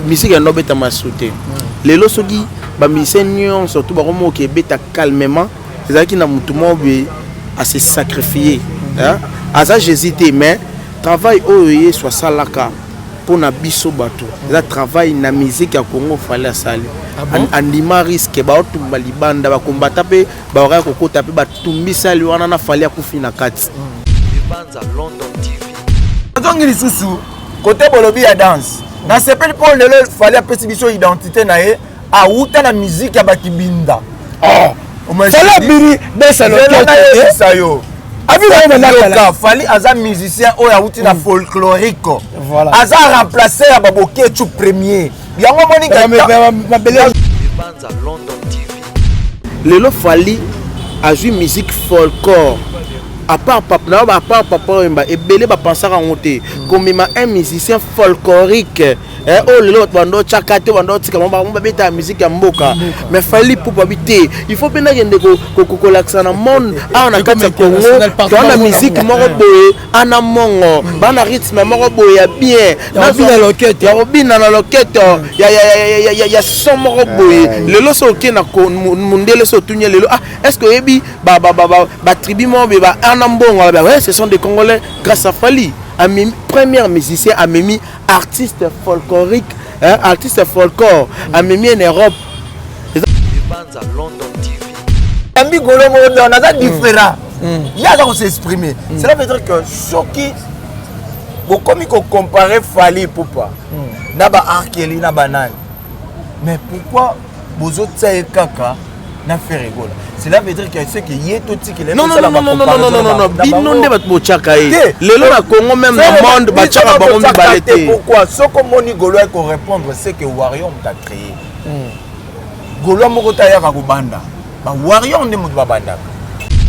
Musique ya nobeta masute. Lelo soki ba musiciens surtout ba komo ke beta calmement, ezaki na mutu mobe à se sacrifier. Hein? Asa j'hésite mais travail oyo soit salaka pour na biso bato. Ça travail na musique ya Congo fallait sali. Andima risque ba otumba libanda ba kombata pe ba ora kokota pe ba tumbisa li wana na fallait kufina kati. Libanza London TV. Ntongi lisusu côté bolobi ya danse. Na sepeli pour le fallait apesi biso identité na ye a uta na musique ya bakibinda. Sala biri desa lo sayo. Fali aza musicien oya uti na folklorique. Voilà. Aza remplacer ya baboke tu premier. Yango monika Libanza London TV. Lelo Fali a joué musique folklore. À part papa ebele ba penser en monter comme un musicien folklorique oh lelo bando chakate bando tika ba beta musique ya mboka mais Fali pour habiter il faut bien ngende ko laksa na monde na kati Congo to na musique moko boye ana mongo bana rythme moko boye ya bien na bina loquette ya robina na loquette ya son moko boye lelo so ke na mundele so tunya lelo est-ce que ebi ba tribu mo ba ouais, ce sont des Congolais grâce à Fali. Premier musicien a mis artiste folklorique, artiste folklore, a mis en Europe. London TV. Ambi Golo on a différent. Il y a à s'exprimer. Cela veut dire que ce qui vous comme comparer Fali Poupa, naba Arkeli na banane. Mais pourquoi vous autres kaka na faire rigolo? Cela veut dire que c'est que y est tout ce qui non binonde bat bochaka e lelo na Congo même dans monde bachaka bango mibalete. Pourquoi ce que moni Golo ko répondre c'est que Warrior t'a créé. Golo moko ta ya ka banda. Ba Warrior ndi mutu babanda.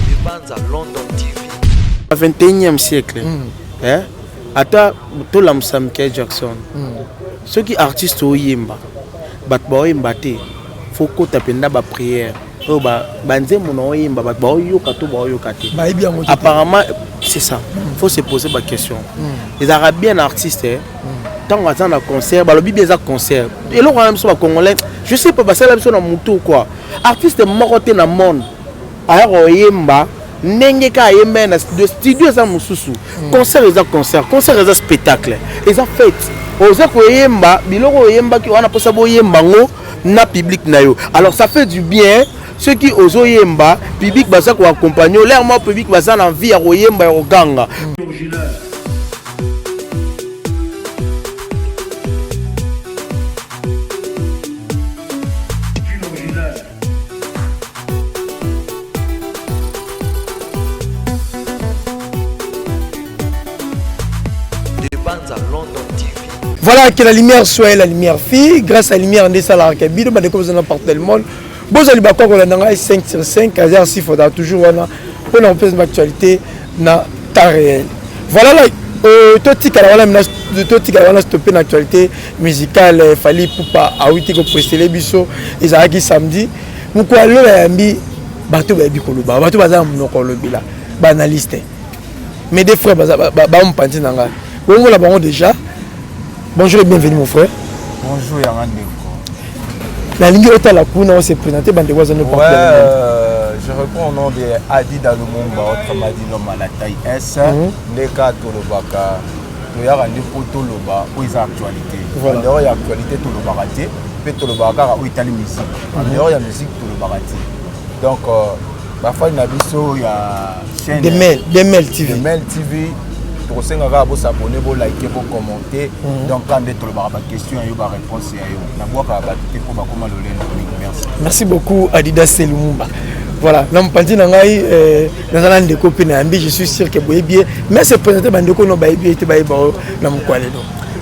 Libanza London TV. 21e siècle. Ata to la Michael Jackson. Ceux qui artistes oyemba bat boyemba te faut ko tapenda ba prière. Apparemment, c'est ça. Il faut se poser la question. Les Arabiens artistes, tant qu'on attend un concert, le bien un concert. Et là, on a Congolais. Je sais pas, c'est la personne en quoi. Artistes morts dans le monde. Alors, yemba, nengeka yemba na studio za mususu. Concert les concert, concert les spectacle. Les fêtes. Oza ko yemba, biloko yemba ki wana posa bo yemba ngo na public na yo. Alors ça fait du bien. Ceux qui osent yemba, public baza ko accompagner, l'air moi public baza na envie ya yemba ya ganga. Voilà que la lumière soit la lumière fille, grâce à la lumière de ça la cabine, bah comme ça partout le monde. Bon, je vais vous 5 sur 5, il faudra toujours pour une actualité dans temps réel. Voilà là, tout stopper l'actualité musicale, Fali Poupa, à 8 h pour les biso, et ça qui samedi. Pourquoi le ambi, bateau baby koloba, bateau bazar mon kolobila, banaliste. Mais des frères on pense nanga. Bon voilà bon déjà. Bonjour et bienvenue mon frère. Bonjour Yamande. La ligne est à la cour, on s'est présenté, je reprends au nom de Adi Dalumumba, autrement dit l'homme à la taille S, Neka Tolobaka, il y a rendez pour Toloba, où il y a actualité. D'ailleurs, il y a actualité Tolobaka, puis Tolobaka, où il y a la musique. D'ailleurs, il y a la musique Tolobaka. Donc, parfois, il y a la chaîne Demel TV. Demel TV. Pour s'abonner, pour liker, pour commenter. Donc, quand vous avez des questions, vous avez des réponses. Merci beaucoup, Adidas Selumumba. Voilà, je suis sûr que vous avez bien. Mais c'est présenté par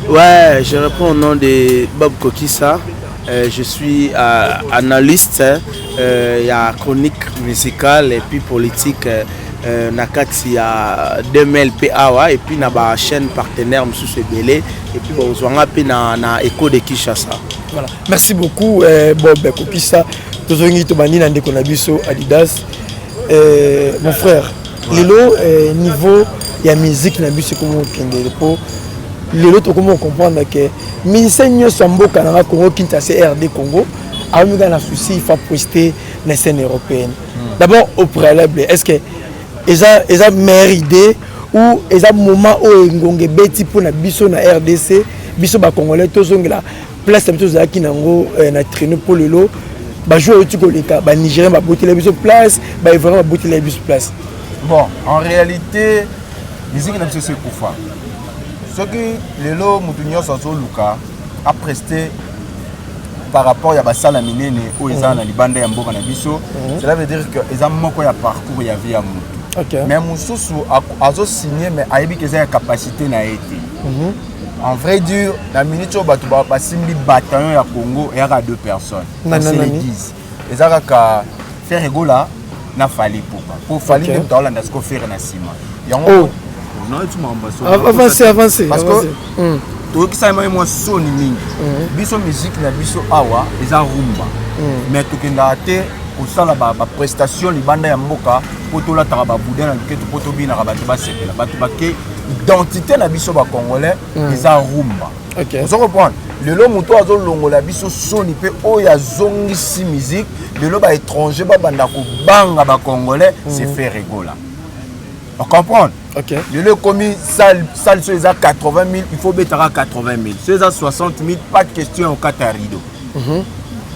ouais, je réponds au nom de Bob Kokissa. Je suis analyste, il y a chronique musicale et puis politique. Nakati ya 2000 PA et puis na ba chaîne partenaire Moussou Belé et puis bozwanga pe na Echo de Kinshasa. Voilà. Merci beaucoup Bob Kokissa. Tozongi to bandi na ndeko na biso Adidas. Mon frère, lelo niveau ya musique na biso comme kende po les autres comment comprendre que musicien nyonso mboka na Congo Kinshasa RD Congo a eu un souci il faut prester la scène européenne. D'abord au préalable est-ce que ils a meilleure idée ou ils a moment où ngongé beti pour na biso na RDC biso ba congolais tozongela place biso za kinango na traîner pour le lot ba jouer tu koleka ba nigérien ba botela biso place ba vraiment ba botela biso place. Bon, en réalité, musique n'a pas c'est Koufa. Ce que les lots Moutounios Luka a presté par rapport à Bassala Minene où ils ont la bande et Mboka Nabiso, cela veut dire qu'ils ont beaucoup de parcours et vie à Moutou. Mais Moussou a signé, mais a eu une capacité à été. En vrai dur, la minute où tu vas passer un bataillon à Congo, il y a 2 personnes. C'est les 10. Ils ont fait rigola. Na fali pour fali de temps là n'a ce qu'on fait na ciment. Oh. Avancez. Parce que tout qui ça moi soni ningi. Biso musique na biso awa eza rumba. Mais tout kenda te au sala ba prestation libanda ya mboka poto la taraba boudin na ketu poto bina ba ba sepela ba to ba ke identité na biso ba congolais eza rumba. OK. Vous comprenez? Le lo muto azo longola biso soni pe oya zongi si musique de lo ba étranger ba banda ko banga ba congolais c'est fait rigola. On comprend? OK. Le lo commis salle sur les 80 000, il faut betara 80 000. Sur les 60 000, pas de question au catarido.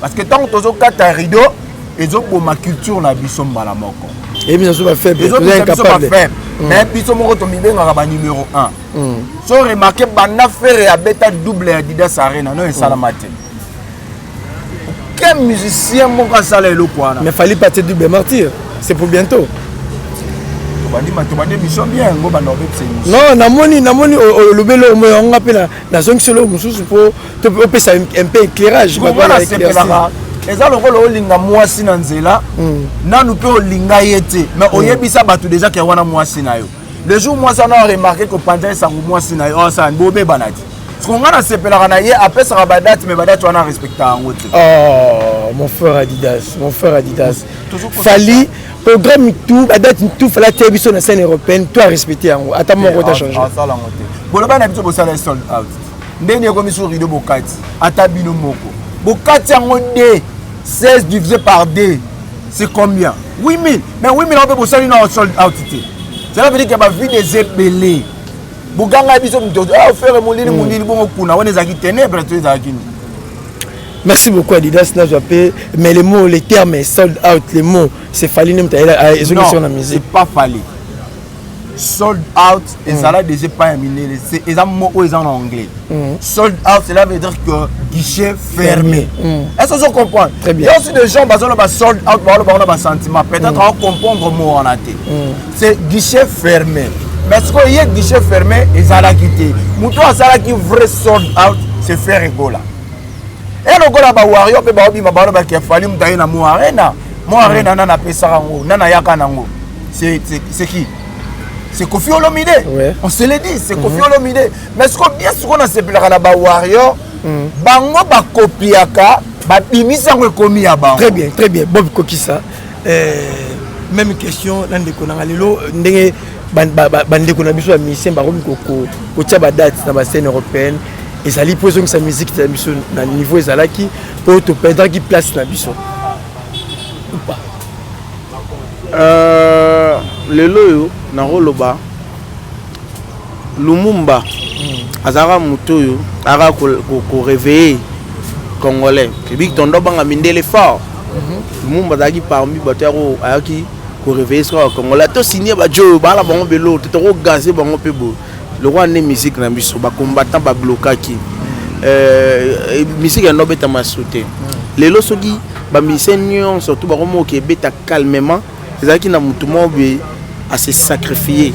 Parce que tant que tu as catarido, ils ont ma culture na biso mbala moko. Et bien sûr pas faible. Ils ont incapable. Mais biso moko to mi benga ba numéro 1. So remarqué banda faire ya beta double Adidas Arena non salamate. Quel musicien mon sala le quoi. Mais fallait pas te double martyr. C'est pour bientôt. Non, namoni le belo on appelle la zone solo mususu pour te peut ça un peu éclairage ba ba éclairage. Eza lokolo olinga mwasi na nzela nanu pe olinga yete mais oyebisa batu déjà que wana mwasi na yo. Le jour moi ça n'a remarqué que pendant ça mwasi na yo ça bobe banati. Ce qu'on a sepelaka na ye après ça ba date mais ba date wana respecta en haute. Oh mon frère Adidas. Fali programme tout la date tout fallait télévision na scène européenne tout a respecté en attends mon rota changer. Ah ça la montée. Bon ba na biso ça les sold out. Ndeni ko miso rido bokati atabino moko. Bokati en 16 divisé par 2, c'est combien? 8 000. Mais 8 000 on peut pour ça, on sold out. Cela veut dire qu'il y a vie des ébélés. Merci beaucoup Adidas. Mais les mots, les termes, sold out, les mots, c'est fallu. Non, c'est pas fallu. Sold out, et ça là déjà pas terminé. C'est un mot en anglais. Sold out, cela veut dire que guichet fermé. Est-ce que vous comprenez? Très bien. Il y a aussi des gens qui ont sold out, qui ont un sentiment. Peut-être on comprendre le mot en athée. C'est guichet fermé. Mais ce qu'il y a guichet fermé, ils ont quitté. Moutou a ça qui vrai sold out, c'est faire rigola. Et le gars là, Wario, peut pas dire qu'il fallait me tailler dans mon arena. Mon arena n'a pas ça en haut, n'a yaka nango. C'est qui? C'est Kofi Olomide. Ouais. On se le dit, c'est Kofi Olomide. Mais ce qu'on bien souvent dans ces plans là, Warrior, bango ba kopiaka, ba bimisa ko komi ya bango. Très bien. Bob Kokisa. Même question dans de konanga lelo ndenge bande ko na biso ya musicien ba komi ko tia ba date na ba scène européenne et ça li pose sa musique na biso na niveau ezalaki pour te perdre qui place na biso. Ou pas. Lelo yo na roloba Lumumba azara mutoyo ara ko réveiller congolais kibik tondo banga mindele fort Lumumba dagi parmi batero ayaki ko réveiller so congolais to signer ba jo bala bango belo to ko gazer bango pebo le roi ne musique na biso ba combattant ba blokaki musique no beta masouté lelo soki ba misenion surtout ba komo ke beta calmement ezaki na mutumo be à se sacrifier.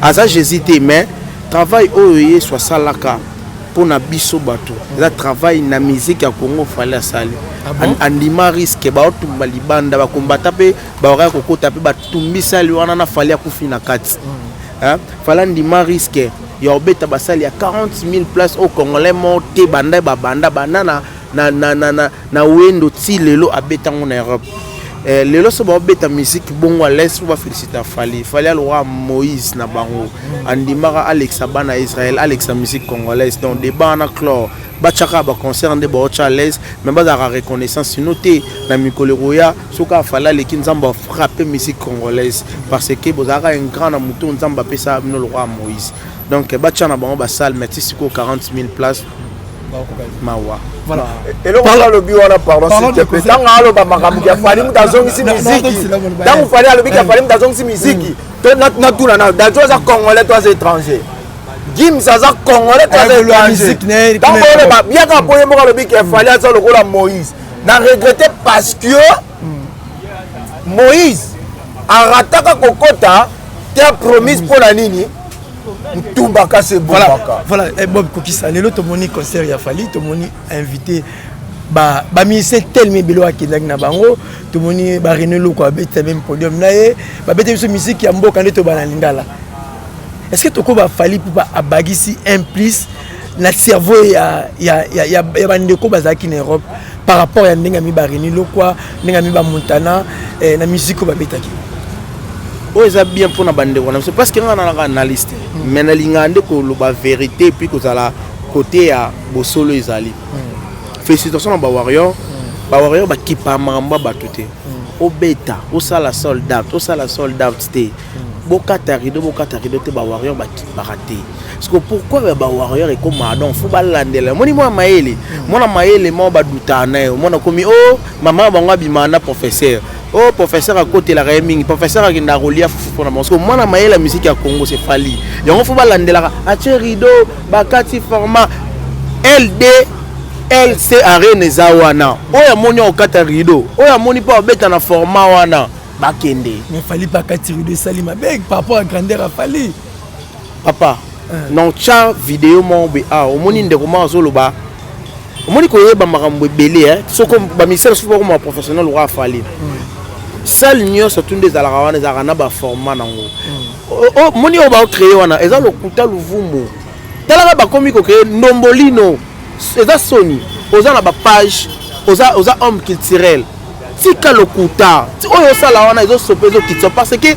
À ça j'hésitais, mais travail oye soit salaka pour na biso bato. Ça travail na musique à Congo fallait saler. Andima risque ba otumba libanda ba combattre pe ba ora ko taper ba tumbi sali wana na fallait kufina kati. Fallait andima risque ya obeta basali ya 40 000 places au Congolais monté banda ba banda banana na wendo ti lelo abeta en Europe. lelo so ba beta musique bongo laisse va féliciter Fali le roi Moïse na bango andimaka Alexa bana Israël Alexa musique congolaise donc débat na clore bachaka ba concert de ba Charles mais ba za reconnaissance noté na mikolo roya soka Fali le kinzamba frapper musique congolaise parce que bozaka un grand na muto nzamba pesa no le roi Moïse donc bachana bango ba salle metisiko 40 000 places mawa. Voilà. Et là, on a le but, on a pardon, s'il te plaît. Tant qu'on a le bamagam qui a fallu dans une musique. Tant qu'on fallait le but qui a fallu dans une musique. Notre tour là, dans toi, ça congolais, toi, étranger. Jim, ça, congolais, toi, étranger. Tant qu'on a bien qu'à poser le but qui a fallu dans le rôle de Moïse. N'a regretté parce que Moïse a raté à Kokota, t'as promis pour la ligne. Voilà, Bob Kokisa, le lot moni concert ya Fali, to moni invité ba ministère tellement belo akidaki na bango, to moni ba renelo ko abeta même podium na ye, ba beta biso musique ya mboka ndeto bana lingala. Est-ce que toko ba Fali pour ba abagisi implice na cerveau ya bandeko bazaki na Europe par rapport ya ndenga mi ba renelo quoi, ndenga mi ba Montana na musique ko ba betaki. Oh, ça bien pour la bande c'est parce qu'on a un analyste mais na lingande ko la vérité puis que ça la côté à bosolo ezali félicitations ba warrior ba kipa mamba ba tuté au beta au sala soldat té bokata rido te ba warrior ba kipa raté parce que pourquoi ba warrior et comme donc faut ba landela moni moi maele mona maele mo ba dutana mona komi oh maman bango bimana professeur. Oh, professeur à côté la Réming, professeur qui n'a relié pour la parce que moi, la musique à Congo, c'est Fali. Il y a un football landela, Ache Rido, Bakati format LD, LC Arena Zawana. Oh, il y a mon au Kata Rido. Oh, il y a mon pas bête en format Wana. Bakende. Mais Fali Bakati Rido Salima Beg par rapport à grandeur à Fali. Papa, non, chat vidéo mon BA, au moni de comment Zoloba. Au moni koye ba makambo belé, hein. So comme ba ministère sport comme professionnel roi Fali. Salle nyo surtout des alarawana des arana ba format nango oh moni o ba créer wana eza lokuta luvumu tala ba komi ko créer nombolino eza soni oza na ba page oza homme culturel tika lokuta oyo sala wana ezo sopezo kitso parce que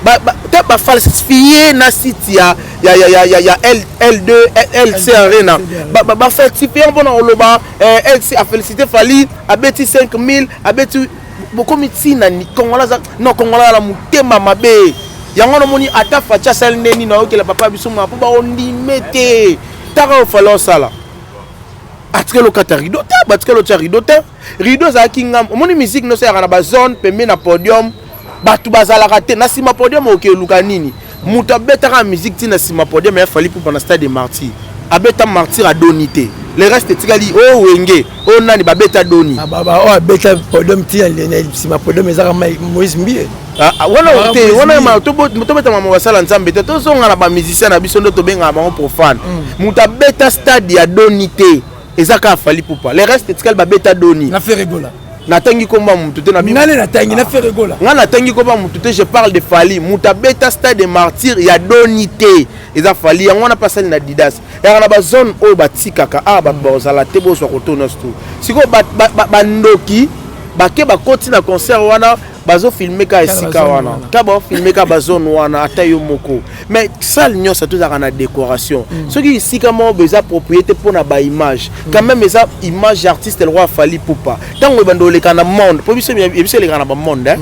ba falsifier na site ya L2 LC Arena ba falsifier bon on loba LC a félicité Fali a beti 5000 a beti bokomiti na Kongola non Kongola la mutema mabe yango no moni ata facha sel neni na okela papa biso ma po ba ondi mete tara ofalo sala atke lo katarido ta batke lo charido ta rido za kingam moni musique no sera na ba zone pembe na podium batu bazala raté na sima podium okeluka nini muta betaka musique tina sima podium ya Fali pour na stade des martyrs abeta martyr à donité le reste tikali oh wenge oh nani babeta doni oh beta podium tia le sima podium ezaka Moïse Mbie wana te wana ma to beta mama wasala nzambe te to zonga na ba musicien na biso ndo to benga ba profane muta beta stade ya donité ezaka Fali poupa le reste tikali babeta doni na feregola natangi komba mutu te na bi ngale natangi na feregola ngana natangi komba mutu te je parle de Fali muta beta stade des martyrs ya donité eza Fali yango na pasali na Didas ya na ba zone o batikaka ba bozala te bo so kotona sto siko ba ndoki bake ba koti na concert wana bazo filmer ka esika wana ka ba filmer ka ba zone wana ata yo moko mais salle nyonso tout ça na décoration ce qui esika mo beza propriété pour na ba image quand même eza image artiste le roi Fali poupa tango bando le kana monde po biso le kana ba monde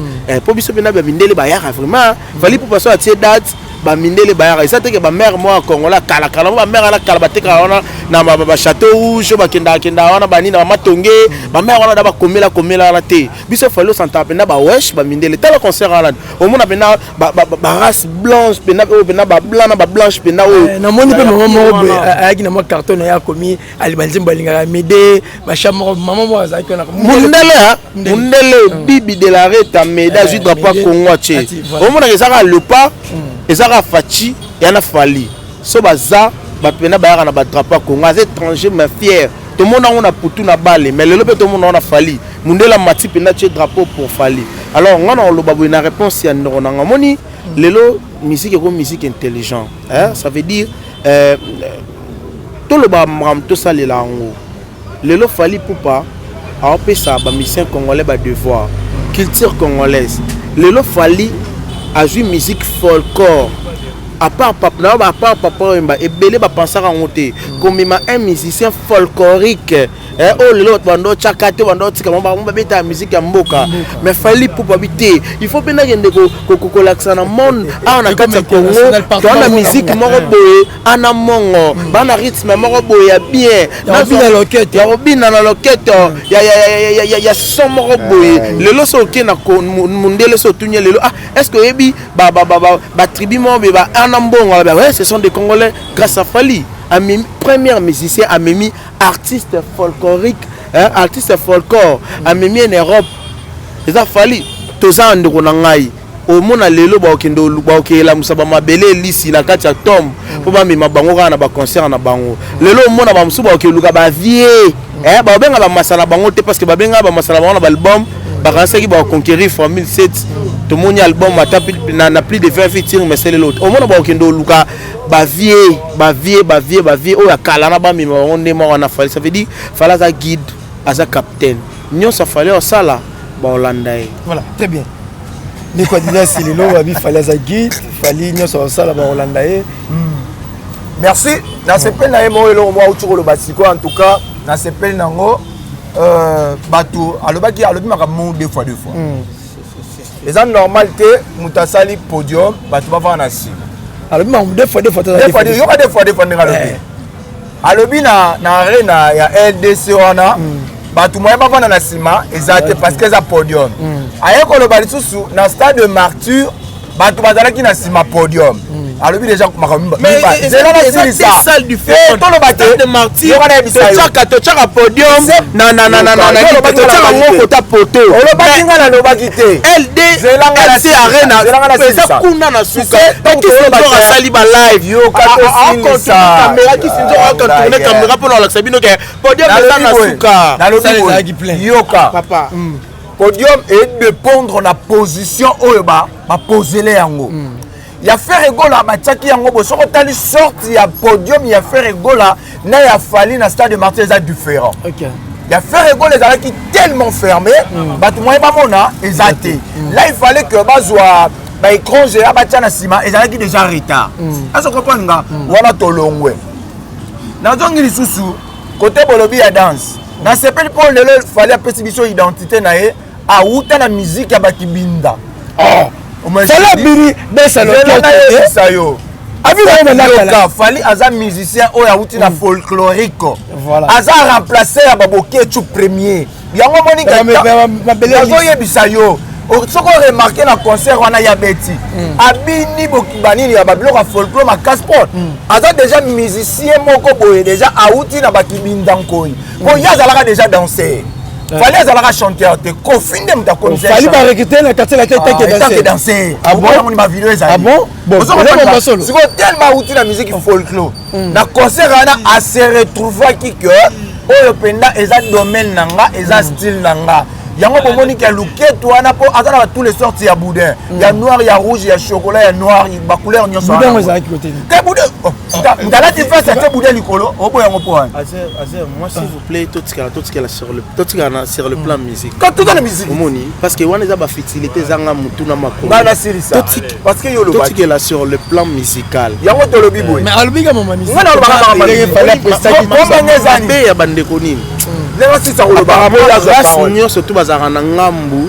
po biso bina ba mindele ba ya vraiment Fali poupa so atie date ba mindele ba ya ça te que ba mère moi Congola kala ba mère ala kala ba te ka wana na ba château rouge ba kenda wana ba ni na matonge ba mère wana da ba komela la te biso Fali santa pena ba wesh ba mindele tala concert ala au mona pena ba race blanche pena o pena ba blanc na ba blanche pena o na moni pe maman ayaki na mo carton ya komi alibanzi balinga mede ba chambre maman mo azaki na mundele bibi de la reta meda ju drapeau Congo che au mona ezaka le pas ezaka fachi yana Fali so baza ba pena ba na ba drapeau Congo az étranger mais fier tout le monde a una putu na balé mais le lobe tout le monde a Fali mundela mati pena che drapeau pour Fali alors on a le babu une réponse ya ndonanga moni lelo musique est comme musique intelligent hein ça veut dire tout le bam tout ça les lango lelo Fali poupa a opé ça ba musicien congolais ba devoir culture congolaise lelo fali a joué musique folklore à part papa ebele ba penser en monter comme un musicien folklorique oh lelo bando chakate bando tika ba beta musique ya mboka mais fali pour habiter il faut bien ngende ko l'accent na monde na kati Congo dans la musique moko boye ana mongo bana rythme moko boye bien na bina loquette ya robina na loquette ya son moko boye lelo so ke na mundele so tunye lelo est-ce que ebi ba tribu mo ba ana mbongo ouais ce sont des Congolais grâce à Fali Amimi, premier musicien Amimi artiste folklorique artiste folklore Amimi en Europe ça Fali toza ndeko na ngai au mona lelo ba okendo ba okela musaba mabele lisi na kati ya tombe po ba mema bango kana ba concert na bango lelo mona ba musuba okeluka ba vie ba benga ba masala bango te parce que ba benga ba masala bango na ba album ba kansa ki ba conquérir en 2007 tout le monde album n'a plus de 20 featuring mais c'est l'autre au mona ba okendo luka ba vie o ya kala na ba mema on est mort na Fali ça veut dire fala za guide as a captain nyo ça fallait au sala ba Hollandais voilà très bien. Les candidats, c'est le nom, il fallait ça guide, il fallait nous sur ça là-bas hollandais. Merci. Dans ce pays, en tout cas, dans ce pays, bateau, deux fois. Les gens normal que mutasali podium, bateau va faire un alors deux fois. Deux fois. Alobi na arena ya LDC wana. Batou moyen pas vendre na ciment exact parce que ça podium ayeko le balisusu na stade de Martyr batou bazala ki na ciment podium alors déjà makambo mais c'est ça salle du feu stade de Martyr tochaka podium na tochaka ngoko ta poto olo bakinga na lobaki te LD LC arena ça kuna na suka qui sont à sali ba live yo kato sinisa caméra qui sont à tourner caméra pour la sabino que podium na suka na lobi yoka papa podium est de pondre na position oyoba ba poser les yango ya faire egola batiaki yango bo soko tali sorti ya podium ya faire egola na ya Fali na stade de Martyr ça différent OK ya faire egola ezala qui tellement fermé bato moyen ba mona ezate là il fallait que bazwa ba écran géant batia na ciment ezala qui déjà retard aso comprendre nga wana tolongwe na zongi lisusu côté bolobi ya danse na sepeli pour lelo fallait apesi biso identité na ye a uta na musique ya bakibinda Fala biri besa loquette sayo Fali aza musicien oya uti na folklorique voilà aza remplacer ya baboke tu premier yango monika bazo yebisa yo soko remarquer na concert wana ya Betty abini bokibanini ya babiloko folklore makasi sport aza déjà musicien moko boye déjà auti na bakibinda nkoi po yazalaka déjà danser Fali azalaka chanteur te kofinde muta commissaire Fali ba recruter na quartier la tête que danser ah bon on ma vidéo ezali ah bon bon solo siko tellement outil na musique folklore na concert ana a se retrouver qui que oyo penda eza domaine nanga eza style nanga yango bomoni ki luketo wana po azana tous les sortes ya boudin ya noir ya rouge ya chocolat ya noir ba couleur nyonso boudin eza ki côté te boudin ndala ti face te boudin likolo obo yango po wana Azer moi s'il vous plaît tout sur le plan musique quand tout dans la musique omoni parce que wana eza ba fertilité zanga mutu na makolo bana sirisa parce que yo lo tout ce qui est là sur le plan musical yango to lobi boy mais alobiga mama musique ngana lo banga il fallait prester qui ya bandeko nini lelo sisa ko lo banga surtout bazara na ngambu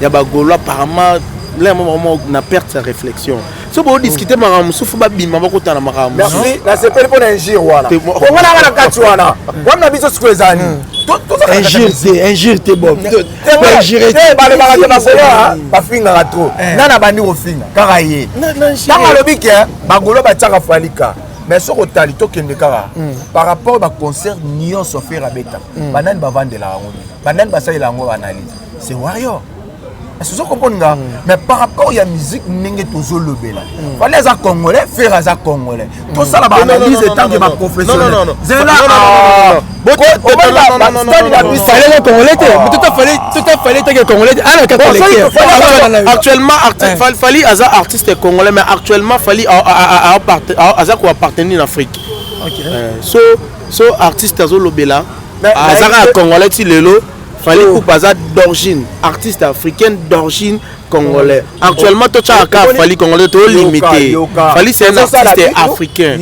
ya bagolo apparemment là vraiment na perte sa réflexion so bo discuter makambo sufu ba bima ba kotana makambo merci na sepeli pour injure wana ko ngana na kati wana wana biso siku ezani injure te bob injure te bale ba te basoya ba finga trop nana bandi ko finga kaka ye tanga lobi ke bagolo ba tsaka falika mais ce que tu as dit par rapport au concert Nyon Sofer Abeta, banane va vendre la ronde, banane va salir la ronde analyse. C'est warrior. Est-ce que vous comprenez? Mais par rapport à la musique, n'engagez toujours le bel. Fallait les Congolais, faire les Congolais. Tout ça la analyse est tant que ma professionnel. Non. C'est là. Actuellement, Fali Aza artiste congolais, mais actuellement Fali Aza quoi appartenir en Afrique. So artiste Azo Lobela, Aza congolais ti lelo. Fali Poupa d'origine artiste africaine d'origine congolais. Actuellement tout ça a Fali congolais tout limité. Fali c'est un artiste africain.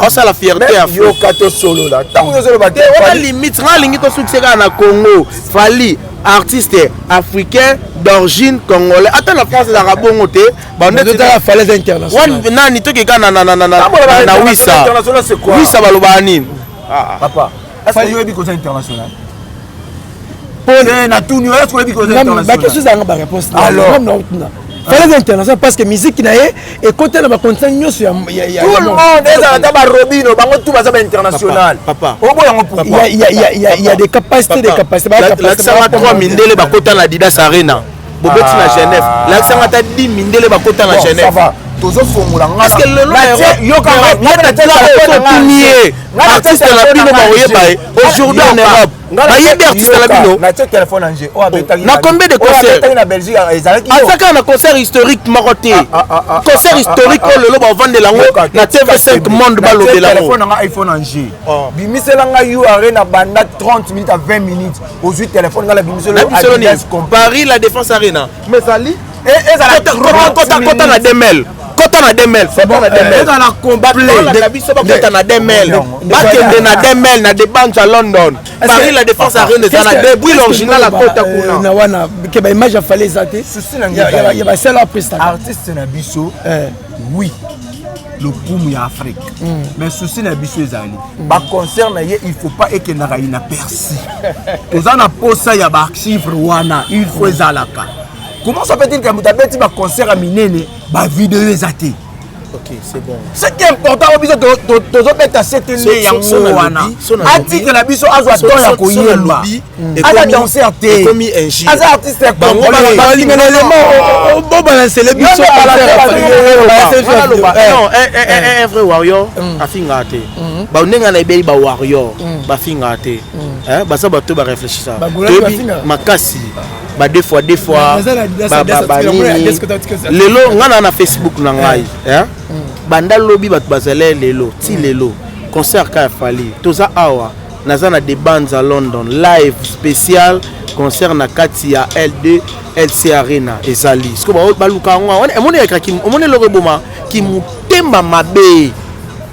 Ça la fierté africaine. Yoka to solo là. Tant que solo baté. On limite na lingi to succès na Congo. Fali artiste africain d'origine congolais. Attends la France la rabongo te. Bande de la falaise internationale. Wan nani to ke kana na wisa. Wisa baloba nini? Papa. Est-ce que yobi cause international? Na tout est-ce que yobi cause international? Ba question ça nga réponse. Alors falaise internationale parce que musique na ye et côté na ba content nyoso ya tout le monde est à ba Robino bango tout ba international. Papa. Il y a des capacités La ça 3 mindele ba kota na Adidas Arena. Bobeti na Genève. La ça ta 10 mindele ba kota na Genève. Ça va. Parce que le artiste la bino aujourd'hui en Europe. Artiste la bino. Na combien de concerts? Un concert historique maroté. Concert historique le loba vendre lango na TV5 monde balo de lango. Téléphone na iPhone en G. Bimisela nga you arena banda 30 minutes à 20 minutes. Aujourd'hui téléphone nga la bimisela Paris la Défense Arena. Mais Sali et ça la na demel. Kota na demel, c'est bon na demel. Dans la complet. La biso ba kota na demel. Ba kende na demel na de banques à London. Paris la Défense Arena ça na début l'original la kota kuna. Na wana ke ba image fallait zaté. Il y a seul prestataire. Artiste na biso. Oui. Le poum ya Afrique. Mais souci na biso ezali. Ba concert na ye il faut pas ekendaka ina persi. Toza na posa ya ba chiffre wana, il faut ezalaka. Comment ça peut-il que vous avez un concert à Minene, ma vidéo est athée? Ok, c'est bon. Ce qui est important, c'est que vous avez à cette année, artiste la biso a joué dans la koyemba. A dansé à terre. Comme un J. As artiste comme bon balancer les biso non, un vrai warrior a fingate. Ba onenga na ibeli ba warrior, ba fingate. Hein, ba ça ba to ba réfléchir ça. Makasi. Ba deux fois lelo ngana na Facebook na ngai hein banda lobby bat bazale lelo ti lelo concert ka Fali toza awa naza na des bands à London live spécial concert na kati ya L2 LC Arena ezali sko ba luka ngwa on le reboma ki mutemba mabe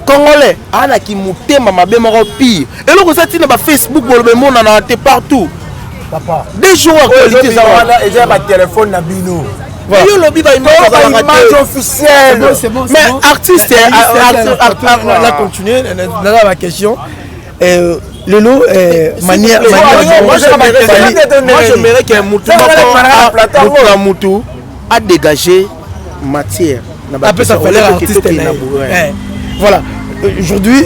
congolais ana ki mutemba mabe moko pire eloko ça tina ba Facebook bolbe mona na te partout. Papa. Des jours à qualité ça va. Et j'ai ma téléphone na bino. Yo lobby ba image officielle. C'est mais artiste là continuer dans la question. Lelo manière moi j'aimerais que Moutou a dégagé matière. Après ça fallait artiste voilà. Aujourd'hui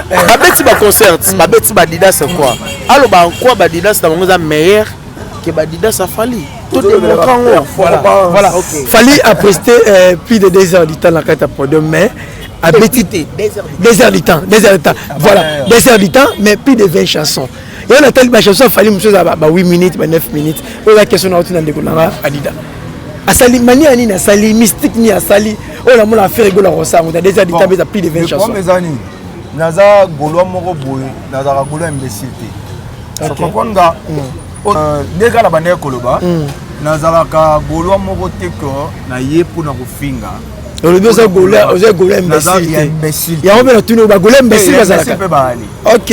Babeti ba concert, babeti ba Adidas quoi. Alors ba en quoi ba Adidas ça meilleur que ba Adidas a Fali. Tout le monde voilà. Fali a presté plus de 2 heures du temps la carte pour demain. A bêti 2 heures du temps. Voilà, 2 heures du temps mais plus de 20 chansons. Et on a tellement de chansons Fali monsieur ba 8 minutes, 9 minutes. On a question na autre ndeko na Adidas. Asali mani ani na sali mystique ni asali. On a mon affaire rigolo rosa, on a 2 heures du temps mais plus de 20 chansons. Naza golo moko boye naza golo imbécile te so comprendre ndeka la bande koloba naza ka golo moko te ko na ye pour na kofinga le besoin golo imbécile ya on va tourner ba golo imbécile za ka OK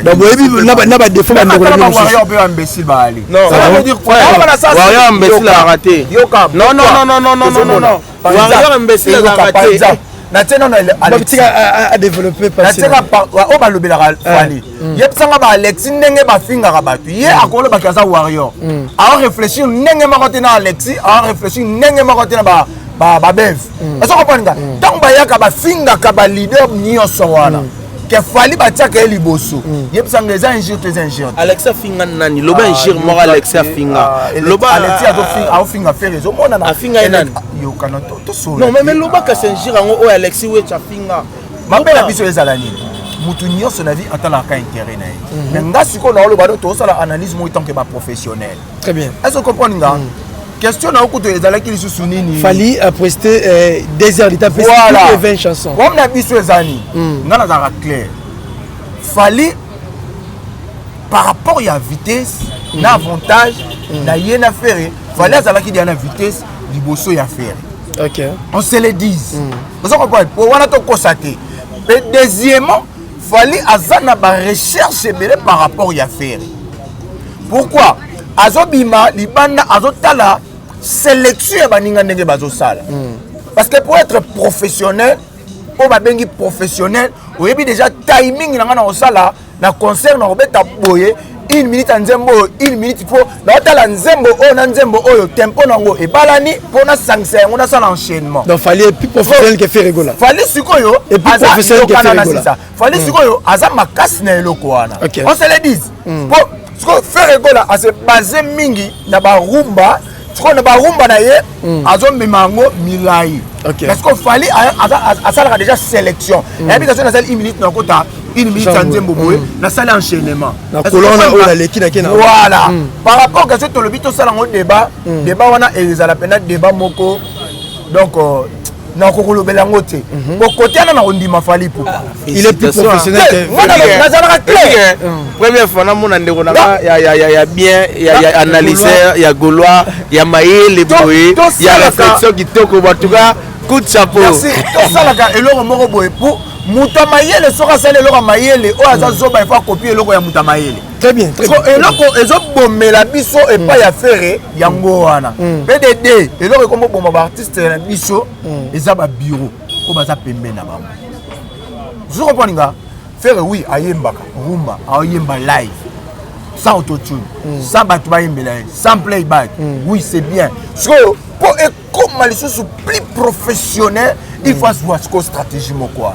donc boyebi na ba défaut ba ndeko na warrior pe imbécile ba ali non ça veut dire quoi warrior imbécile a raté non warrior imbécile a raté à développer parce que on va le Fali yepsanga ba Alexis ndenge ba finga rabatu ye akolo ba kaza warrior a réfléchir ndenge makote na Alexis a réfléchir ndenge makote na ba bev est-ce que comprendre tant ba yaka ba finga ka ba leader nyonso wana que Fali ba tiaka liboso yepsanga za injure très injure Alexis finga nani loba injure mo Alexis finga loba Alexis a finga faire raison on a finga nani non mais loba ka injure ngo Alexis we cha finga mabela biso ezalani mutu nyonso na vie atala ka intérêt na ye mais nga siko na lo bado to sala analyse mo tant que ba professionnel très bien est-ce que comprendre nga question na okuto ezalaki lisusu nini Fali a presté 2 heures de temps plus de 20 chansons comme na biso ezani nga na za clair Fali par rapport à la vitesse, na avantage, na yé na faire, fallait à qui dit la vitesse, liboso ya faire. Ok. On se le dise. Vous comprenez? Pour on a tout constaté. Et deuxièmement, fallait azana ba recherche par rapport à faire. Pourquoi? Azobima libanda azotala sélection baninga ndenge bazosala. Parce que pour être professionnel, pour babengi professionnel, vous avez déjà timing na osala na concert na robeta boye 1 minute nzembo 1 minute il faut na otala nzembo o na nzembo oyo tempo nango e balani pour na sangsa on a ça l'enchaînement. Donc fallait plus professionnel que faire rigola. Fallait sikoyo et plus professionnel que faire rigola. Fallait sikoyo aza makasi na eloko wana. On se le dit. Pour sikoyo faire rigola a se baser mingi na ba rumba. Sikoyo na ba rumba na ye azo memango milai. Parce qu'il fallait à ça déjà sélection. Et puis quand on a 1 minute na kota 1 minute en nzembo boye na salle enchaînement. Na colonne o la leki na kena. Voilà. Par rapport à ce que le bito sala ngo débat wana ezala pena débat moko. Donc na kokolo belango te. Ko côté na ondima fali pour. Il est plus professionnel que première fois na mona ndeko na ya bien ya analyseur ya Gaulois ya Maïle boye ya réflexion kitoko batuka coup de chapeau. Merci. Tout ça là eloko moko boye pour Muta Mayele soka sale eloko Mayele o aza zoba il faut copier eloko ya Muta Mayele. Très bien, très bien. Eloko ezo bomela biso et pas ya faire yango wana. PDD eloko comme bomba ba artiste na biso eza ba bureau ko baza pembe na bango. Vous comprenez nga? Faire oui ayembaka rumba ayemba live. Sans autotune, sans battement sans playback. Oui, c'est bien. So pour comme les choses plus professionnelles, il faut voir ce que stratégie quoi.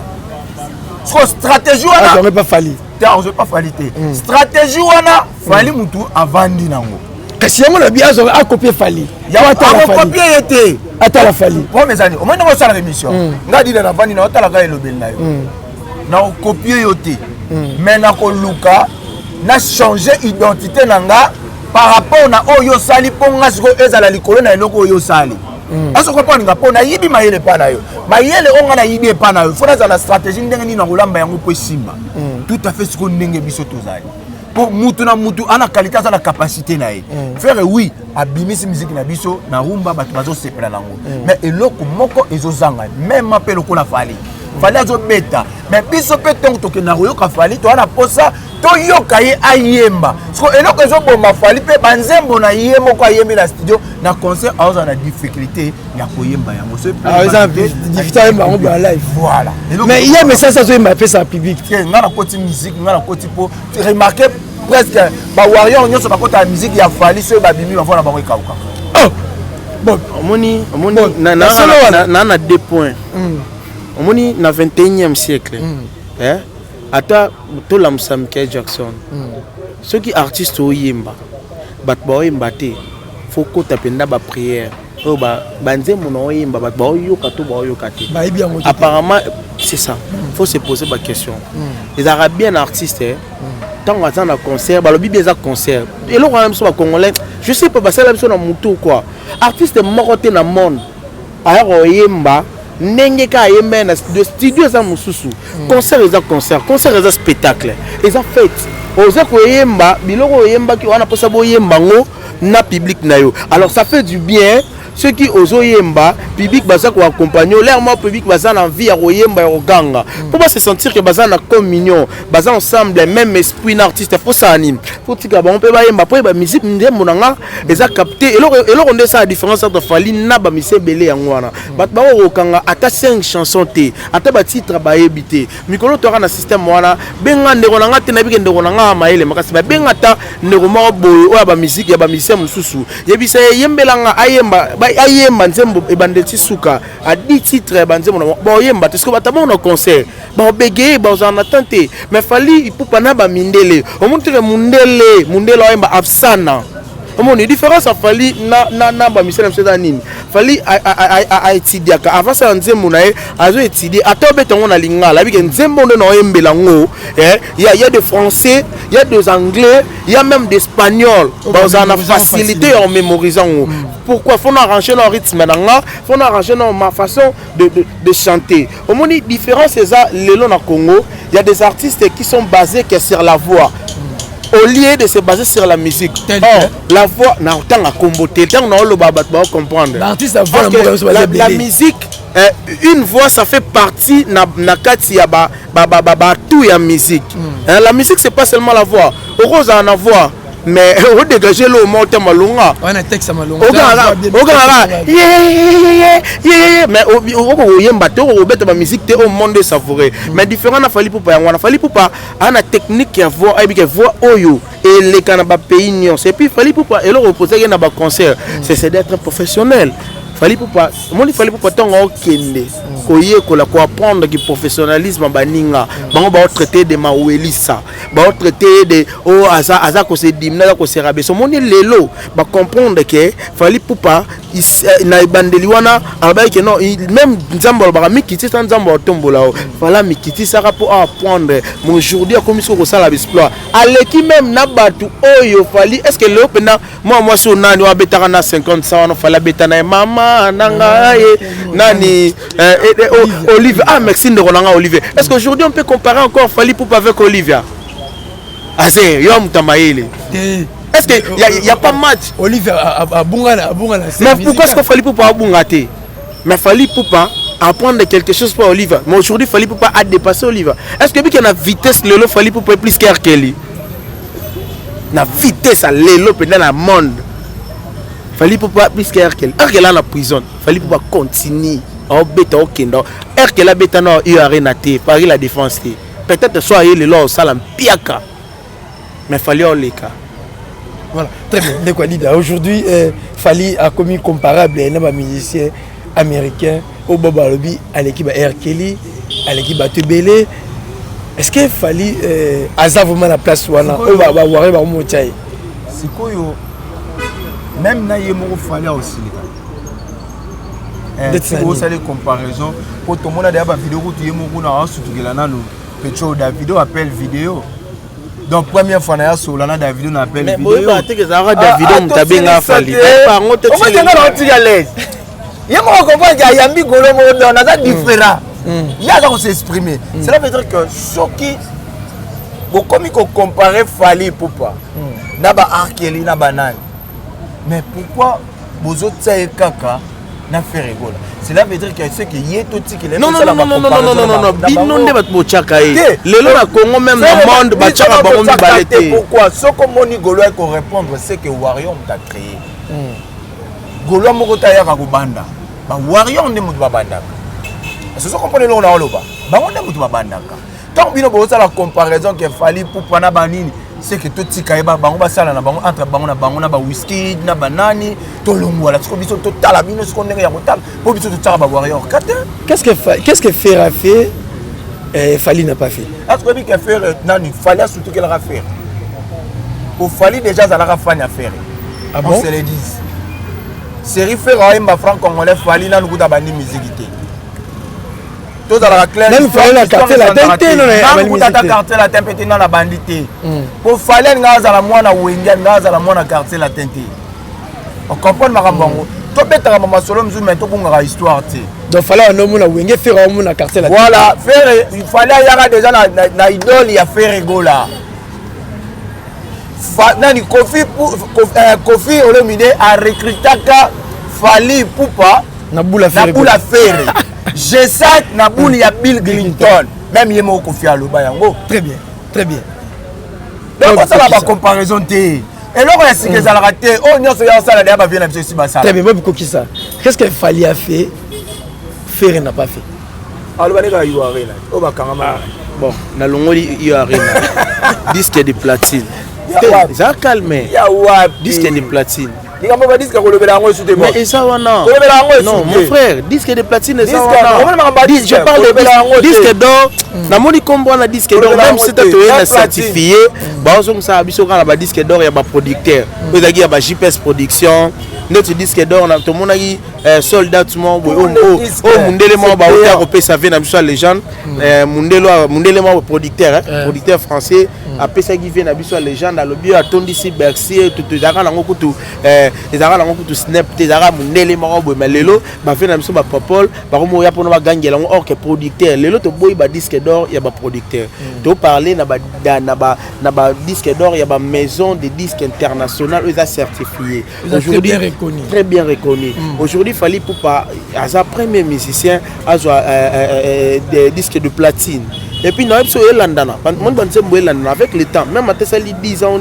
So stratégie wana j'aurais pas fallu. J'aurais pas fallu. Stratégie wana fali mutu avandi nango. Kasi yango na bien a copier fali. Ya a copier été. Ata la fali. Pour mes amis, au moins dans sa émission. Ngadi na avandi na otala ka elobel na yo. Na copier yoté. Mais na ko luka na changer identité nanga par rapport na oyo sali ponga siko ezala likolo na eloko oyo sali. Aso comprendre nga pona yibi mayele pa na yo. Mayele onga na yibi pa na yo. Fona za la stratégie ndenge ni na kolamba yango po simba. Tout à fait siko ndenge biso tozali. Pour mutu na mutu ana qualité za la capacité na ye. Faire oui, abimisi musique na biso na rumba bato bazo sepela nango. Mais eloko moko ezozanga même appel ko la fali. Fallait zo beta mais biso pe tongo to ke na yoka fali to ana posa to yoka ye ayemba so eloko zo bomba fali pe banzembo na yemo ko ayembi na studio na concert aza na difficulté ya koyemba yango so difficulté ba on ba live voilà mais il y a message ça zo yemba pe sa public nga na côté musique nga na côté po remarquer presque ba warrior nyonso ba côté musique ya fali so ba bimi ba fona ba ko kauka oh bon omoni na 2 points. On est dans le 21e siècle. Ata tola Michael Jackson. Ceux qui artistes au yemba, bat ba yemba te, faut ko tapenda ba prière. O ba banzembo na yemba bat ba yoka to ba yoka te. Apparemment c'est ça. Faut se poser la question. Les Arabiens artistes tant qu'on attend un concert, ba le bibi za concert. Et là même sur congolais, je sais pas ça là sur na mutu quoi. Artiste moroté na monde. Aya yemba ndenge ka yemba na studio za mususu. Concert eza spectacle. Eza fête. Oza ko yemba biloko yemba ki wana posa bo yemba ngo na public na yo. Alors ça fait du bien. Ceux qui osent yemba, public baza ko accompagner, l'air moi public baza na vie à yemba et ganga. Pour pas se sentir que baza na communion, baza ensemble même esprit d'artiste, faut ça anime. Faut que on peut ba yemba, pour ba musique ndembo nanga, eza capté. Et là on est ça la différence entre Fali na ba musique belé yangwana. Bat ba okanga ata 5 chansons té, ata ba titre ba yebité. Mikolo to na système wana, benga ndeko nanga te na bike ndeko nanga maele makasi ba benga ta ndeko mo boyo o ba musique ya ba musicien mususu. Yebisa yembelanga ayemba ayemba nzembo ebandeti suka a 10 titres banzembo ba yemba parce que batamo na concert ba begeye ba en attente mais Fali ipupa na ba mindele o montre mundele ayemba absana o moni différence a Fali na ba misela mseda nini Fali a étudier avant ça nzembo na azo étudier atobeto ngona lingala bike nzembo ndo na yembela ngo il y a des français il y a des anglais il y a même des espagnols ba en facilité en mémorisant. Pourquoi faut arranger leur rythme nanga, faut arranger ma façon de chanter. Au moins différence c'est ça le long na Congo, il y a des artistes qui sont basés que sur la voix. au lieu de se baser sur la musique. La voix, non, tant à comboter, tant on a le baba pour comprendre. La musique, une voix, ça fait partie na kati ya tout ya musique. La musique, c'est pas seulement la voix. Heureuse en avoir. Mais on dégage le mot malonga. On a texte malonga. Mais au yemba to au bête ma musique te au monde savouré. Mais différent na fali poupa on a fali poupa ana technique ya voix avec voix oyo et les canaba pays nion. C'est puis fali poupa et le reposer na ba concert. C'est d'être professionnel. Fali poupa mon fali poupa tonga okende. Koye kola ko apprendre ki professionnalisme baninga. Bango ba traiter de mawelisa. Ba traiter de aza ko se dimna ko se rabe. So mon lelo ba comprendre que fali poupa na ibandeli wana abaye que non même nzambo ba mikiti sans nzambo tombola voilà mikiti saka pour apprendre mon aujourd'hui comme ça ko sala exploit aleki même na batu oyo fali est-ce que le pena moi sur nani wa betaka na 50 100 fala betana mama nanga nani Olivia. Ah, Maxime de Roland Olivier. Est-ce qu'aujourd'hui on peut comparer encore Fally Ipupa avec Olivia? Ah, c'est Yom Tamaïle. Est-ce qu'il n'y a pas match? Olivia a Bungana. Mais pourquoi est-ce que Fally Ipupa a Bungate? Mais Fally Ipupa apprendre quelque chose pour Olivia. Mais aujourd'hui, Fally Ipupa a dépassé Olivia. Est-ce que y a une vitesse, le Fally Ipupa est plus qu'R. Kelly? La vitesse à l'élo dans le monde. Fally Ipupa plus qu'R. Kelly. R. Kelly est en prison. Fally Ipupa continue. Oh bêta ok non er que la bêta non il a renaté Paris la défense peut-être soit il est là au salam piaka mais fallait les cas voilà très bien de quoi dire aujourd'hui Fally a commis comparable un musicien américain au Boba Lobby à l'équipe R. Kelly à l'équipe Batubele est-ce que Fally a vraiment la place wana on va voir ba mo tchai c'est quoi même na yemo Fally aussi si vous avez des comparaisons, pour tout le monde a des vidéos qui sont la vidéo appelle vidéo. Donc première fois na so lana da vidéo na appelle vidéo. Mais ba te que ça da vidéo mtabenga Fally. Pas ngote tu. On va tenir à l'aise. Yemo comprendre qu'il y a yambi golo mo on a différent. Il y a à s'exprimer. Cela veut dire que ce qui vous comme comparer Fally Ipupa na ba R. Kelly na banane. Mais pourquoi vous autres ça kaka na faire rigolo. Cela veut dire que c'est que y est tout qui les non binonde bat bochaka e lelo na Congo même dans monde bachaka bango mi balete. Pourquoi ce que moni golo ko répondre c'est que Warrior t'a créé. Golo moko ta ya ka banda. Ba Warrior ndi mutu babanda. C'est ce qu'on comprend là on ba. Ba on ndi mutu babanda ka. Tant bino bo ça la comparaison que Fally Ipupa na banini c'est que tout tika eba bango basala na bango entre bango na ba whisky na banani to longwala tiko biso total bino ce qu'on est ya total po biso to ba Warrior kata qu'est-ce que Fer a fait Fally n'a pas fait est-ce que que Fer nani Fally a surtout qu'elle a fait pour Fally déjà ça la fan à faire ah bon on se le dit série Fer a mba franc congolais Fally na nukuta bandi musique tout dans la claire même Fally la carte la tête non mais ta carte la tête dans la bandité pour Fally ngaza la mwana wenga ngaza la mwana carte la tête on comprend makambo to betaka mama solo mzu mais to bunga histoire ti donc Fally on mona wenga faire on mona carte la tête voilà faire il fallait yaka déjà na idole ya faire gola nani Kofi Olomide a recrutaka Fally Ipupa na bula faire G7 na bouli ya Bill Clinton même yemo Kofi aloba yango très bien donc ça va comparaison té et là est-ce que ça la raté oh nyonso ya ça la ba vient na biso ba ça très bien beaucoup qui ça qu'est-ce que Fally a fait Fer n'a pas fait aloba ne ka yuare là o ba kangama bon na longoli yuare là disque de platine ça calme ya wa disque de platine. Mais ça non mon frère disque de platine ça je parle de disque d'or na moni combo na disque d'or même si tu es certifié ba on ça biso kana ba disque d'or ya ba producteur ezaki ya ba JPS production notre disque d'or na to monaki soldat mo mundele mo ba ota ko pesa ve na biso légende mundele mo producteur producteur français apesaki vie na biso ya légende alobi atondisi Bercy tout ezalaka nango kutu snap te ezalaka mondele moko boye mais lelo bave na biso bapopole bakomoya mpona bagangela yango or que producteur lelo toboyi badisque d'or ya baproducteur toparle na badisque d'or ya bamaison de disques international oyo eza certifié aujourd'hui très bien reconnu aujourd'hui Fally Ipupa aza premier musicien azwa des disques de platine. Et puis, nous avons avec le temps, même à 10 ans,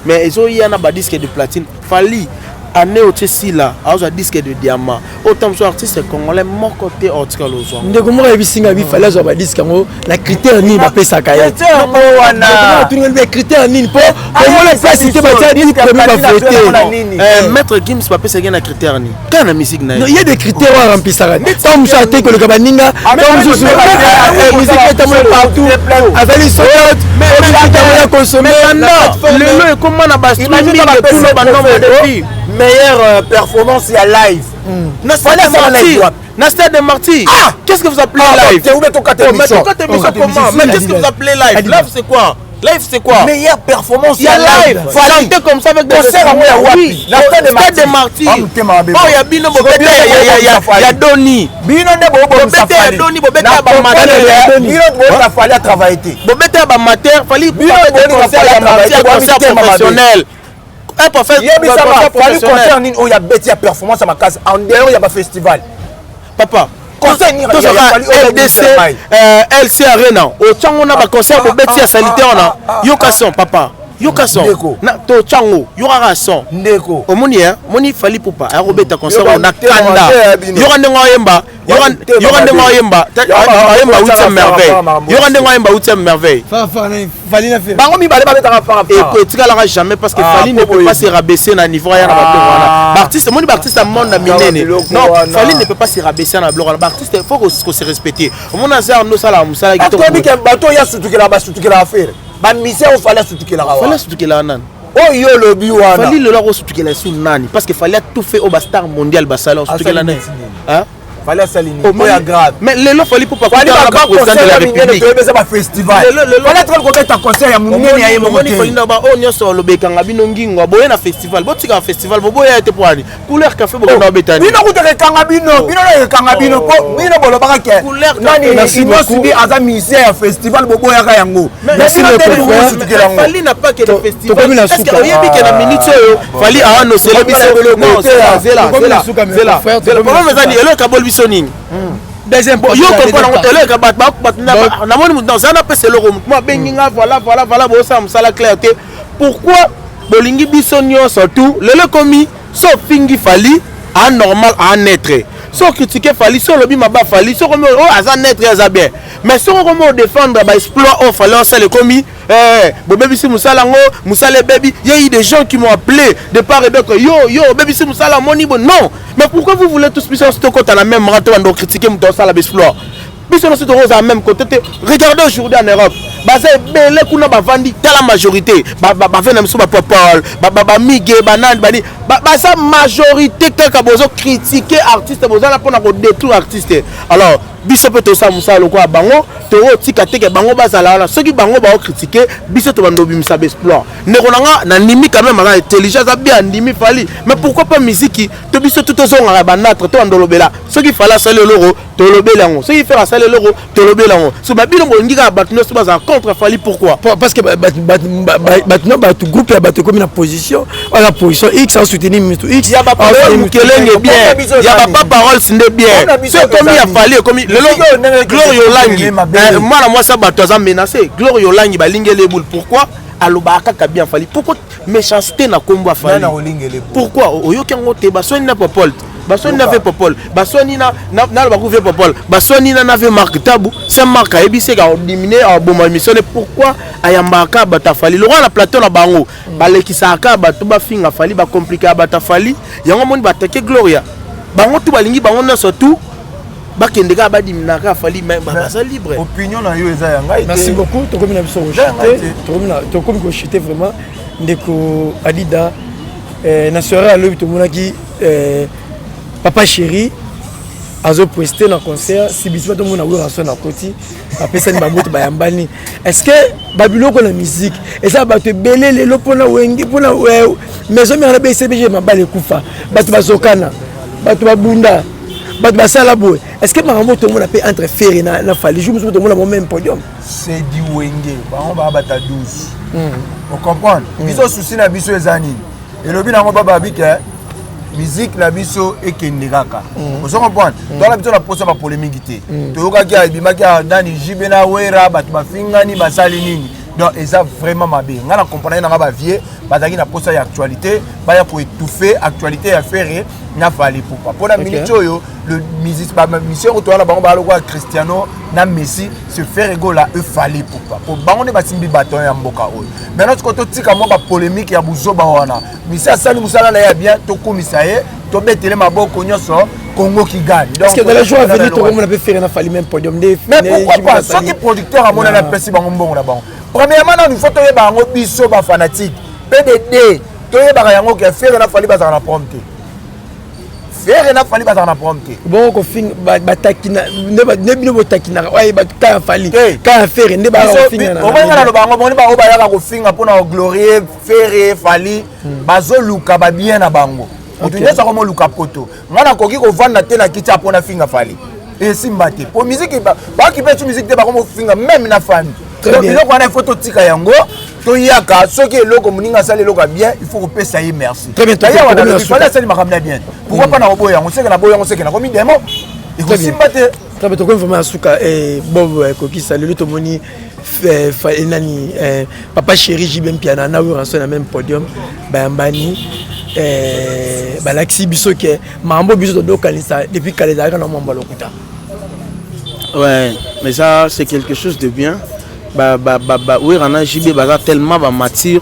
mais ils ont eu un disque de platine. Fally, année au Tessie là, un disque de diamant. Autant que artiste congolais, mon côté horticulture. De comment il fallait avoir un disque, la critère ni ma pesa kaya. Les critères ni pour moi la place c'était pas dit premier Maître Gims pas pesa un critère ni. Quand la musique na. Il y a des critères à remplir ça. Tant que ça que le kabaninga, tant musique est amour partout. Avec les soldats, mais on a consommé. Le comment na bas. Imagine la tout le bandon de filles. Meilleure performance à live. Nastia de Marty. Qu'est-ce que vous appelez live? Mais qu'est-ce que vous appelez live? Live c'est quoi? Live c'est quoi? Meilleure performance à live. Chanter comme ça avec des concerts à moi. Oui. Nastia de Marty. Oh il y a Bino Bobete, il y a Doni. Bino ne Bobete, il y a Doni Bobete à Bamater. Bino Bobete fallait travailler. Bobete à Bamater, fallait Bino concert à Marty, concert professionnel. Il y a des performance à ma case. En dehors, il y a un festival. Papa, concert LDC, LC Arena. Au Tchango, on a un concert pour Betty à Salité. Yokason, papa. Yokason. To Tchango, Yorason. Au Monier, Moni Fally Ipupa. A Robert concert, on a Kanda. Yorandengoyemba. Yorandengoyemba. Yorandengoyemba, 8e merveille. Yorandengoyemba, 8e merveille. Fally n'a fait. Bangomi balé pas et tu n'auras jamais parce que Fally ne peut pas se rabaisser dans le niveau rien à l'artiste. Mon artiste a monde miné. Non, Fally ne peut pas se rabaisser dans le bloc. L'artiste il faut qu'on se respecte. Mon azar nous ça là, musala qui. Toi bi que bateau ya surtout que là-bas surtout que la affaire. Ba mission il fallait surtout que là. Fallait surtout que là nan. Oh yo le biwana. Fally le là surtout que là sous nani parce que fallait tout fait au star mondial basalo surtout que là nan. Hein? Fallait s'aligner. Oh, grave. Mais le lot Fally Ipupa pas président de la République. C'est pas festival. Fallait être le côté concert ya munene ya mo. Fally na ba onyo so lo bekanga bino ngingo boye na festival. Botika festival boye ete poani. Couleur café bo na betani. Bino kutaka kanga bino. Bino na kanga bino po. Bino bolo baka ke. Nani merci subi aza musicien ya festival boye ya yango. Merci le Fally n'a pas que le festival. Est-ce que oyebi ke na minute yo Fally a no célébrer non c'est là. Pourquoi mes amis le kabol bisoning. Deuxième point. Yo comprendre télé ka bat na moni dans un appel c'est le rond. Moi benginga voilà bo ça msala clarté. Pourquoi bolingi bisonio surtout le commis sauf fingi Fally a normal à naître. Sans critiquer Fally, sans lobby maba Fally, sans comme oh aza naître aza bien. Mais sans comme défendre ba exploit au Fally ça le commis baby si musalango musale baby il y a eu des gens qui m'ont appelé de part et d'autre yo baby si musala moni bon non mais pourquoi vous voulez tous puissance de côté la même rate on doit critiquer mon ça la exploit puis on se trouve à même côté regardez aujourd'hui en Europe basé belé kuna ba vandi la majorité ba vena mso ba popol ba mige banan bani ba sa majorité que bozo critiquer artiste bozo la pona ko détruire artiste alors biso peut to ça musala ko bango to tika teke bango bazala la ceux qui bango ba critiquer biso to bando bimisa exploit ne konanga na nimi quand même na intelligence a bien nimi Fally mais pourquoi pas musique to biso tout zonga ba natre to andolobela ceux qui fallait saler l'euro to lobela ngo ceux qui faire saler l'euro to lobela ngo so ba bino nginga batno so baza contre Fally pourquoi parce que maintenant tout groupe ya bato comme une position la position X en soutenir X il y a pas parole mukelenge bien il y a pas parole sinde bien c'est comme il y a Fally comme le Glorio Langi moi ça bato za menacé Glorio Langi ba lingele boule pourquoi alobaka ka bien Fally pourquoi méchanceté na kombo Fally pourquoi oyoki ngo te ba soni na popol basoni na ve popol basoni na ba kuve popol basoni na ve marque tabu c'est marque a ebisé ka diminuer a bon émission pourquoi ayambaka bata Fally le roi na plateau na bango balekisaka bato ba finga Fally ba compliquer bata Fally yango moni batake Gloria bango tu balingi bango na surtout bakendeka badiminaka Fally mais baza libre opinion na yo eza yanga merci beaucoup to comme na biso to comme ko chuter vraiment ndeko Alida na soirée à l'heure to monaki papa chéri azo prester na concert si biso to mona wera so na koti apesa ni bamoto bayambani est-ce que babiloko na musique et ça bato belé lelo pona wengi pona maison mère na BCBG mabale kufa bato bazokana bato babunda bato basala boy est-ce que makambo to mona pe entre Ferré na Fally jour to mona même podium c'est du wenge ba on ba bata 12 on comprend biso souci na biso ezani et lobi na ngo baba bike musique na biso ekendekaka ozo comprendre donc la biso na posa ba polémique té toyokaki abimaki dani jibena wera bato bafingani basali nini donc eza vraiment mabe nga na comprendre na ba vie bazaki na posa ya actualité ba ya ko étouffer actualité ya Ferré na Fally Ipupa pona minute oyo le musique ba mission ko toala bango ba lokwa Cristiano na Messi se faire égola e Fally Ipupa po bango ne basimbi baton ya mboka oyo maintenant tu koto tika mo ba polémique ya buzoba wana misa sali musala na ya bien to komisa ye to betele maboko nyoso Congo qui gagne. Est-ce que dans les jours à venir tout le monde peut faire na Fally même podium mais pourquoi pas ceux qui producteurs à mon na pesi bango mbongo na bango premièrement na faut to ye bango biso ba fanatique PDD to ye ba yango ke faire na Fally bazana na prompte Ferré na Fally bazana na prompte bon ko fin batakina ne bino botakina ouais ba ka Fally ka Ferré ne ba finga na o banga na bango boni ba o ba ya ko finga pona glorier Ferré Fally bazo luka ba bien na bango otunye sa komo luka poto ngana koki ko vanda te na kiti apona finga Fally et simbate pour musique ba ki pe musique te ba komo finga même na famille donc il faut une photo tika yango to yaka soki eloko muninga sala eloko bien il faut que pesa y merci très bien il fallait ça makamna bien pourquoi pas na boya yango seka na boya yango seka na komi demo il faut simbate très bien to ko vraiment suka bob koki salut to moni nani papa chéri jibem piana na wera so na même podium bayambani balaxi biso ke mambo biso to dokanisa depuis kaleza kana mambo lokuta ouais mais ça c'est quelque chose de bien oui on a JB baza tellement ba mature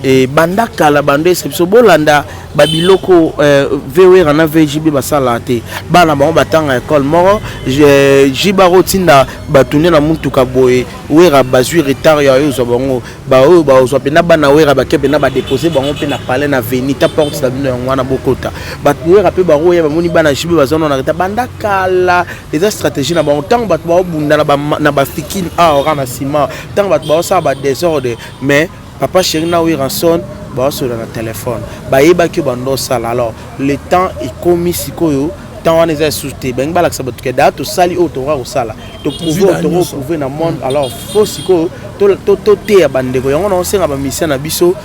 et banda kala bande c'est so bolanda babiloko VW on a VJB basala te bana ba batanga école moro jibaro tinda batune na mutuka boye wera bazui retard ya yo zo bango ba o ba zo pena bana wera ba kebe na ba déposer bango pe na palais na veni ta porte da bino ngwana bokota ba wera pe ba roya ba moni bana JB bazona na reta banda kala les stratégies na ba tant ba bunda na ba fikini ora na sima tant ba ça ba désordre mais papa chéri na oui ranson ba sur le téléphone ba yeba ki bando sala alors le temps est commis sikoyo temps on est souté ben ba la sabato ke da to sali o to ra o sala to prouver na monde alors faut sikoyo to te bandeko yango na senga ba mission na biso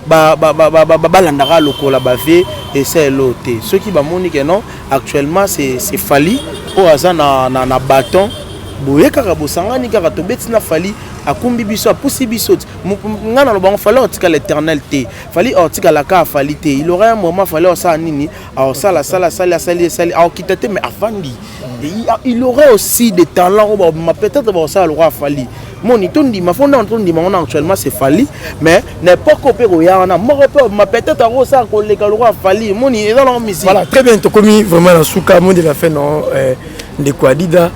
ba landara lokola ba vie et c'est l'autre ceux qui ba moni que non actuellement c'est Fally o aza na bâton boye kaka bosangani kaka to betina Fally akumbi biso apusi biso ngana lo bango Fally otika l'éternel te Fally otika la ka Fally te il aurait un moment Fally ça nini alors sala alors kitete mais afandi il aurait aussi des talents peut-être ba ça le roi Fally mon itondi ma fonda entondi ma actuellement c'est Fally mais n'importe quoi pero ya na mo peut-être ro ça ko le roi Fally mon est dans la musique voilà très bien to komi vraiment la souka monde de la fin non de quoi dida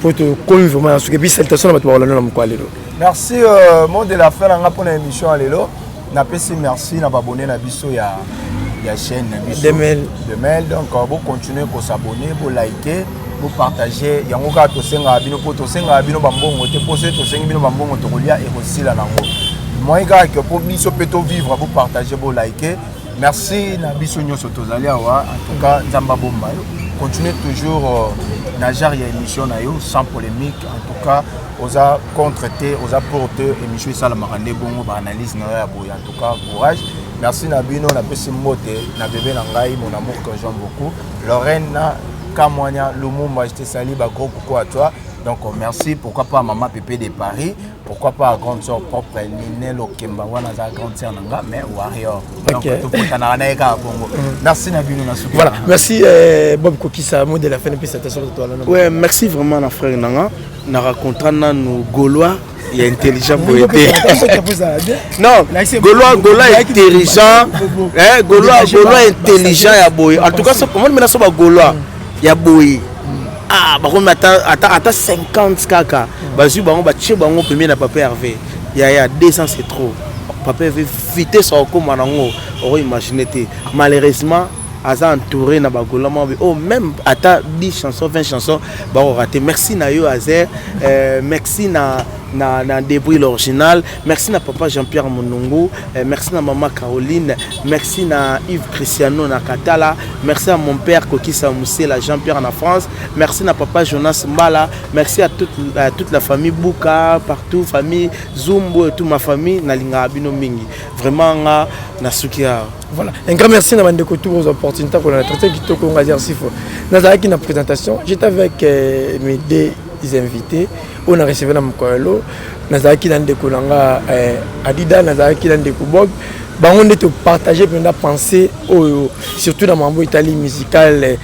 pour te comme vraiment ce que puis salutations à toi na mkwalelo merci monde de la fin nga pour l'émission alelo na pesi merci na abonner na biso ya chaîne na biso Demel donc vous continuer ko s'abonner vous liker vous partager yango ka to senga bino po to senga bino bambongo te poser to senga bino bambongo to kolia et aussi la nango moi ga que pour biso peto vivre vous partager vous liker merci na biso nyoso tozali awa en tout cas nzamba bomba continuez toujours na genre ya émission na yo sans polémique en tout cas osa contre-té osa porter émission ça la marande bongo ba analyse na ya boya en tout cas courage merci na bino na pesi mote na bébé na ngai mon amour que j'aime beaucoup Lorraine Kamwanya Lumumba je te salue ba gros coucou à toi donc merci pourquoi pas maman Pépé de Paris pourquoi pas grande sœur propre Ninel Okemba wana za grande sœur nanga mais warrior donc tout pour na ka bongo merci na bino na souki voilà merci Bob Kokisa mot de la fin de cette station de toi là ouais merci vraiment na frère nanga na racontant nous Gaulois il est intelligent poété non Gaulois intelligent Gaulois intelligent ya boy en tout cas ça comment maintenant ça ba Gaulois ya boy ah par contre attends 50 kaka bazu bango ba tire bango premier na papa Hervé ya 200 c'est trop papa Hervé vitesse au comme nango on imaginer malheureusement aza entouré na bagolama oh même ata 10 chansons 20 chansons ba raté merci na yo Azer merci na Débris l'original, merci na papa Jean-Pierre Monongo, merci na maman Caroline, merci na Yves Cristiano na Katala, merci à mon père Kokisa Moussé, la Jean-Pierre en France, merci na papa Jonas Mbala, merci à toute la famille Bouka, partout, famille Zumbo et toute ma famille, na linga abino mingi. Vraiment na sukia. Voilà, un grand merci à tous vos opportunités pour la traité qui toko ngazir sifo. Nazaki na présentation, j'étais avec mes deux invités. On a reçu dans Mkoelo, Nazaki dans des Kolanga, Adida, Nazaki dans des Kubog. On est partager pendant penser surtout dans mon Italie musicale.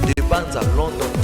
Des bandes à London.